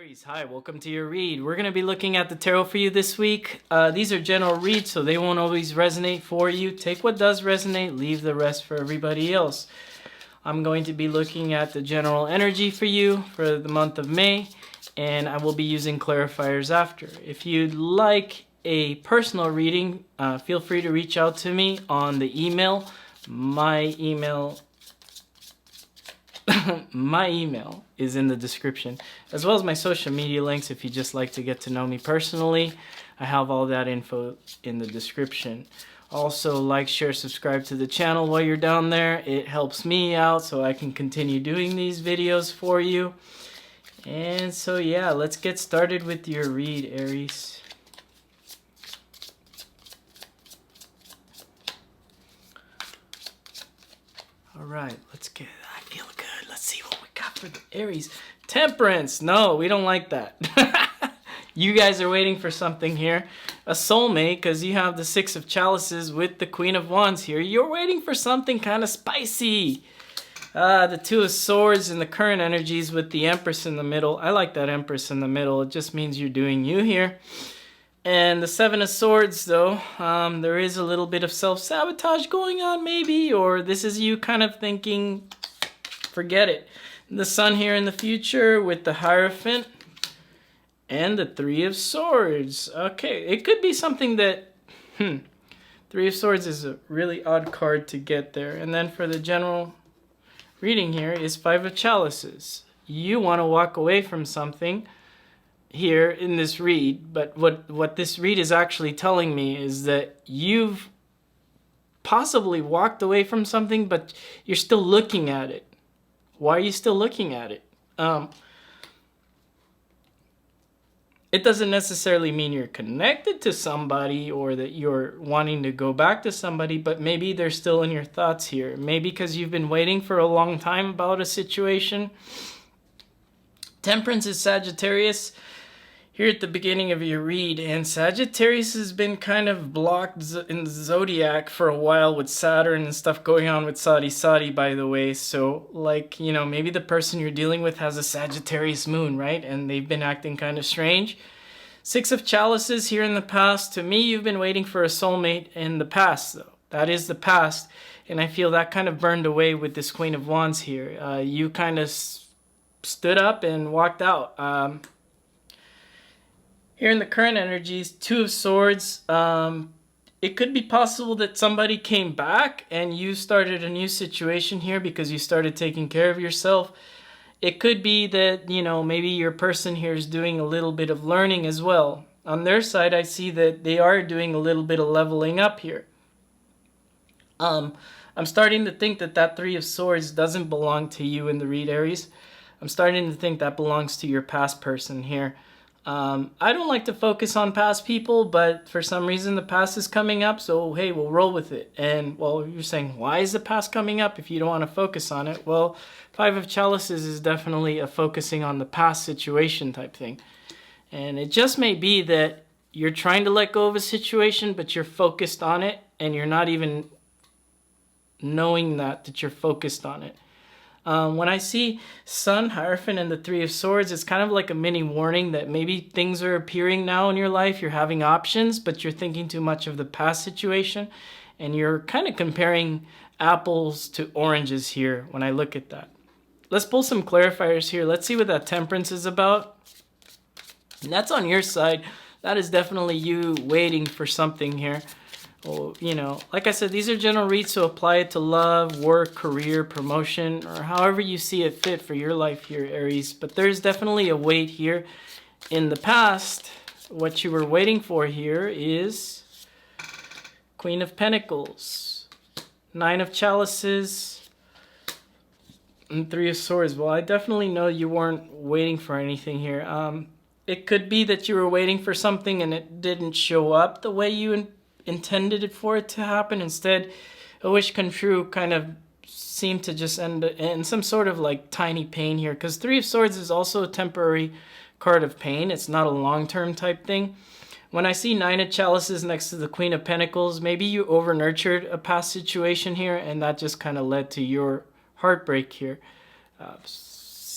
Aries, hi, welcome to your read. We're going to be looking at the tarot for you this week. These are general reads, so they won't always resonate for you. Take what does resonate, leave the rest for everybody else. I'm going to be looking at the general energy for you for the month of May, and I will be using clarifiers after. If you'd like a personal reading, feel free to reach out to me on the email. My email is in the description, as well as my social media links if you just like to get to know me personally. I have all that info in the description. Also, like, share, subscribe to the channel while you're down there. It helps me out so I can continue doing these videos for you. And so yeah, let's get started with your read, Aries. Alright, let's get, I feel good. Let's see what we got for the Aries. Temperance! No, we don't like that. You guys are waiting for something here. A soulmate, because you have the Six of Chalices with the Queen of Wands here. You're waiting for something kind of spicy. The Two of Swords and the current energies with the Empress in the middle. I like that Empress in the middle. It just means you're doing you here. And the Seven of Swords, though, there is a little bit of self-sabotage going on, maybe, or this is you kind of thinking, forget it. The Sun here in the future with the Hierophant and the Three of Swords. Okay, it could be something that, Three of Swords is a really odd card to get there. And then for the general reading here is Five of Chalices. You want to walk away from something here in this read, but what this read is actually telling me is that you've possibly walked away from something, but you're still looking at it. Why are you still looking at it? It doesn't necessarily mean you're connected to somebody or that you're wanting to go back to somebody, but maybe they're still in your thoughts here. Maybe because you've been waiting for a long time about a situation. Temperance is Sagittarius here at the beginning of your read, and Sagittarius has been kind of blocked in the zodiac for a while with Saturn and stuff going on with Sadi, by the way. So, like, you know, maybe the person you're dealing with has a Sagittarius moon, right? And they've been acting kind of strange. Six of Chalices here in the past. To me, you've been waiting for a soulmate in the past, though. That is the past, and I feel that kind of burned away with this Queen of Wands here. You kind of stood up and walked out. Here in the current energies, Two of Swords, it could be possible that somebody came back and you started a new situation here because you started taking care of yourself. It could be that, you know, maybe your person here is doing a little bit of learning as well. On their side, I see that they are doing a little bit of leveling up here. I'm starting to think that that Three of Swords doesn't belong to you in the read, Aries. I'm starting to think that belongs to your past person here. I don't like to focus on past people, but for some reason the past is coming up, so hey, we'll roll with it. And, well, you're saying, why is the past coming up if you don't want to focus on it? Well, Five of Chalices is definitely a focusing on the past situation type thing. And it just may be that you're trying to let go of a situation, but you're focused on it, and you're not even knowing that you're focused on it. When I see Sun, Hierophant, and the Three of Swords, it's kind of like a mini warning that maybe things are appearing now in your life. You're having options, but you're thinking too much of the past situation. And you're kind of comparing apples to oranges here when I look at that. Let's pull some clarifiers here. Let's see what that Temperance is about. And that's on your side. That is definitely you waiting for something here. Well, you know, like I said, these are general reads, so apply it to love, work, career, promotion, or however you see it fit for your life here, Aries. But there's definitely a wait here. In the past, what you were waiting for here is Queen of Pentacles, Nine of Chalices, and Three of Swords. Well, I definitely know you weren't waiting for anything here. It could be that you were waiting for something and it didn't show up the way you intended it for it to happen. Instead, a wish come true kind of seemed to just end in some sort of like tiny pain here, because Three of Swords is also a temporary card of pain. It's not a long-term type thing. When I see Nine of Chalices next to the Queen of Pentacles, maybe you over-nurtured a past situation here, and that just kind of led to your heartbreak here.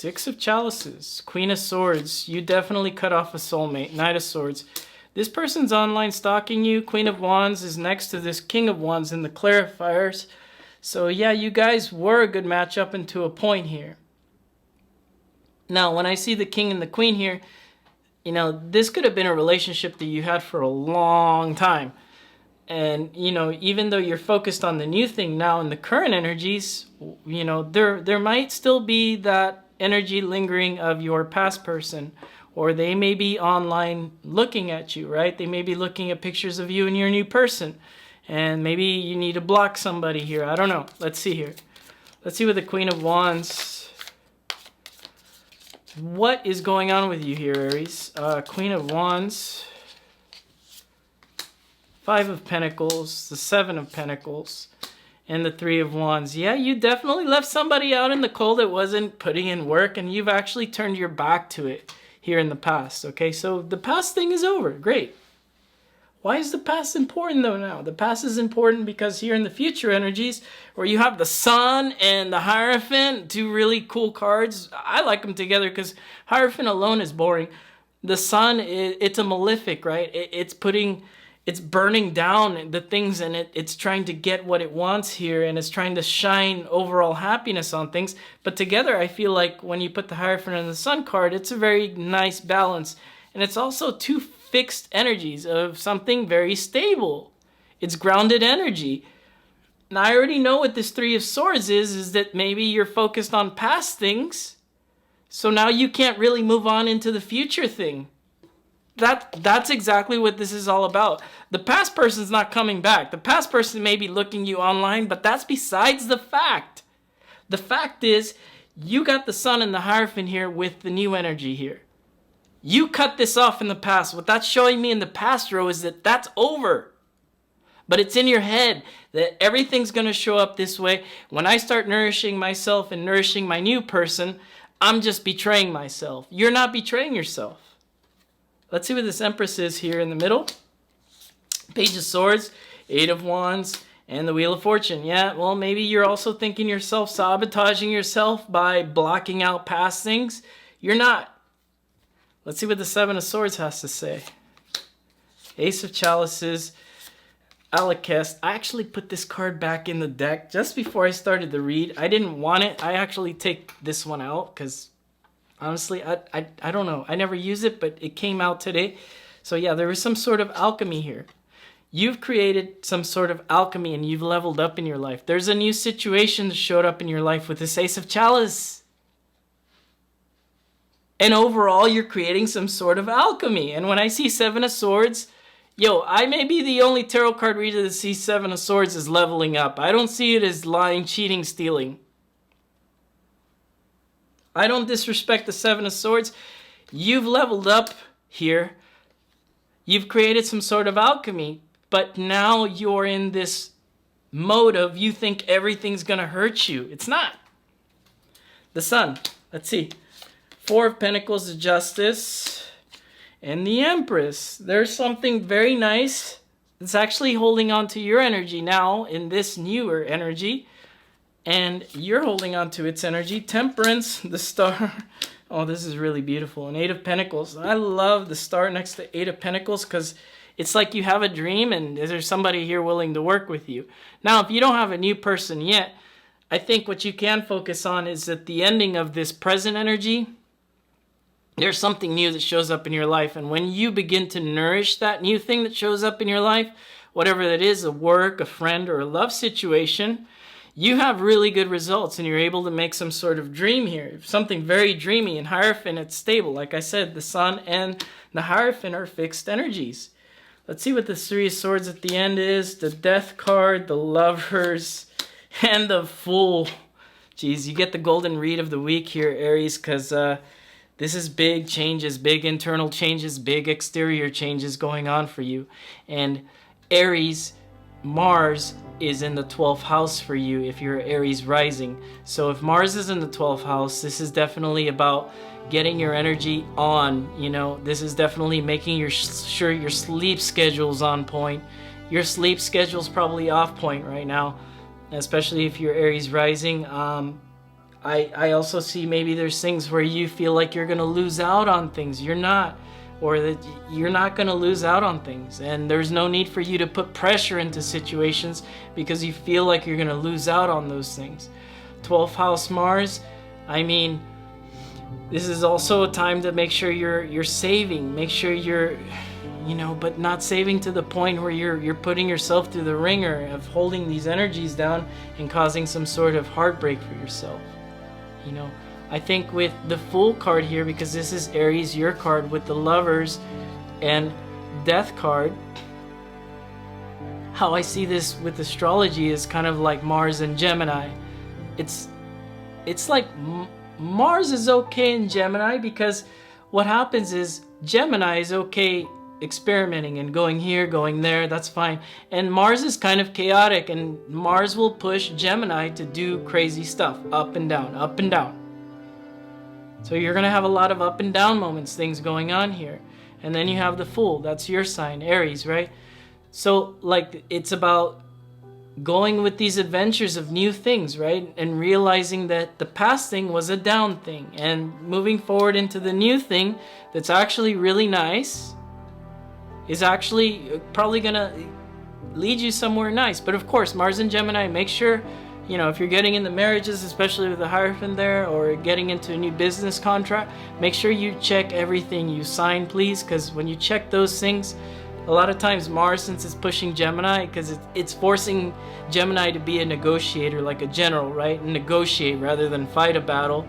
Six of Chalices, Queen of Swords. You definitely cut off a soulmate. Knight of Swords. This person's online stalking you. Queen of Wands is next to this King of Wands in the clarifiers. So yeah, you guys were a good match up until a point here. Now, when I see the King and the Queen here, you know, this could have been a relationship that you had for a long time. And, you know, even though you're focused on the new thing now in the current energies, you know, there might still be that energy lingering of your past person. Or they may be online looking at you, right? They may be looking at pictures of you and your new person. And maybe you need to block somebody here. I don't know. Let's see here. Let's see with the Queen of Wands. What is going on with you here, Aries? Queen of Wands. Five of Pentacles. The Seven of Pentacles. And the Three of Wands. Yeah, you definitely left somebody out in the cold that wasn't putting in work. And you've actually turned your back to it here in the past. Okay, so the past thing is over. Great. Why is the past important though now? The past is important because here in the future energies, where you have the Sun and the Hierophant, two really cool cards. I like them together because Hierophant alone is boring. The Sun, it's a malefic, right? It's burning down the things, and it's trying to get what it wants here, and it's trying to shine overall happiness on things. But together, I feel like when you put the Hierophant and the Sun card, it's a very nice balance. And it's also two fixed energies of something very stable. It's grounded energy. Now, I already know what this Three of Swords is that maybe you're focused on past things. So now you can't really move on into the future thing. That's exactly what this is all about. The past person's not coming back. The past person may be looking you online, but that's besides the fact. The fact is, you got the Sun and the Hierophant here with the new energy here. You cut this off in the past. What that's showing me in the past row is that that's over. But it's in your head that everything's going to show up this way. When I start nourishing myself and nourishing my new person, I'm just betraying myself. You're not betraying yourself. Let's see what this Empress is here in the middle. Page of Swords, Eight of Wands, and the Wheel of Fortune. Yeah, well, maybe you're also thinking you're self-sabotaging yourself by blocking out past things. You're not. Let's see what the Seven of Swords has to say. Ace of Chalices, Alakest. I actually put this card back in the deck just before I started the read. I didn't want it. I actually take this one out because honestly, I don't know. I never use it, but it came out today. So yeah, there was some sort of alchemy here. You've created some sort of alchemy and you've leveled up in your life. There's a new situation that showed up in your life with this Ace of Chalice. And overall, you're creating some sort of alchemy. And when I see Seven of Swords, yo, I may be the only tarot card reader that sees Seven of Swords as leveling up. I don't see it as lying, cheating, stealing. I don't disrespect the Seven of Swords. You've leveled up here. You've created some sort of alchemy. But now you're in this mode of you think everything's going to hurt you. It's not. The Sun. Let's see. Four of Pentacles, the Justice, and the Empress. There's something very nice that's actually holding on to your energy now in this newer energy. And you're holding on to its energy. Temperance, the Star. Oh, this is really beautiful. An Eight of Pentacles. I love the Star next to Eight of Pentacles because it's like you have a dream and there's somebody here willing to work with you. Now, if you don't have a new person yet, I think what you can focus on is at the ending of this present energy, there's something new that shows up in your life. And when you begin to nourish that new thing that shows up in your life, whatever that is, a work, a friend, or a love situation, you have really good results and you're able to make some sort of dream here. Something very dreamy. And Hierophant, it's stable. Like I said, the Sun and the Hierophant are fixed energies. Let's see what the Three of Swords at the end is. The Death card, the Lovers, and the Fool. Geez, you get the golden read of the week here, Aries, because this is big changes, big internal changes, big exterior changes going on for you. And Aries, Mars is in the 12th house for you if you're Aries rising. So if Mars is in the 12th house, this is definitely about getting your energy on. You know, this is definitely making sure your sleep schedule's on point. Your sleep schedule's probably off point right now, especially if you're Aries rising. I also see maybe there's things where you feel like you're going to lose out on things. You're not. Or that you're not going to lose out on things. And there's no need for you to put pressure into situations because you feel like you're going to lose out on those things. 12th house Mars, I mean, this is also a time to make sure you're saving. Make sure you're, but not saving to the point where you're putting yourself through the ringer of holding these energies down and causing some sort of heartbreak for yourself. I think with the Fool card here, because this is Aries, your card, with the Lovers and Death card, how I see this with astrology is kind of like Mars and Gemini. It's like Mars is okay in Gemini because what happens is Gemini is okay experimenting and going here, going there, that's fine. And Mars is kind of chaotic, and Mars will push Gemini to do crazy stuff, up and down, up and down. So you're going to have a lot of up and down moments, things going on here. And then you have the Fool. That's your sign, Aries, right? So, like, it's about going with these adventures of new things, right? And realizing that the past thing was a down thing. And moving forward into the new thing that's actually really nice is actually probably going to lead you somewhere nice. But, of course, Mars and Gemini, make sure... if you're getting into marriages, especially with the Hierophant there, or getting into a new business contract, make sure you check everything you sign, please, because when you check those things, a lot of times Mars, since it's pushing Gemini, because it's forcing Gemini to be a negotiator, like a general, right? And negotiate rather than fight a battle.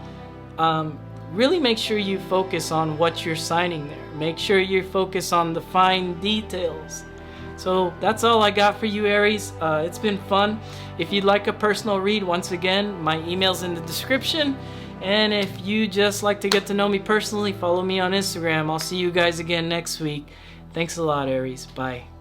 Really make sure you focus on what you're signing there. Make sure you focus on the fine details. So that's all I got for you, Aries. It's been fun. If you'd like a personal read, once again, my email's in the description. And if you just like to get to know me personally, follow me on Instagram. I'll see you guys again next week. Thanks a lot, Aries. Bye.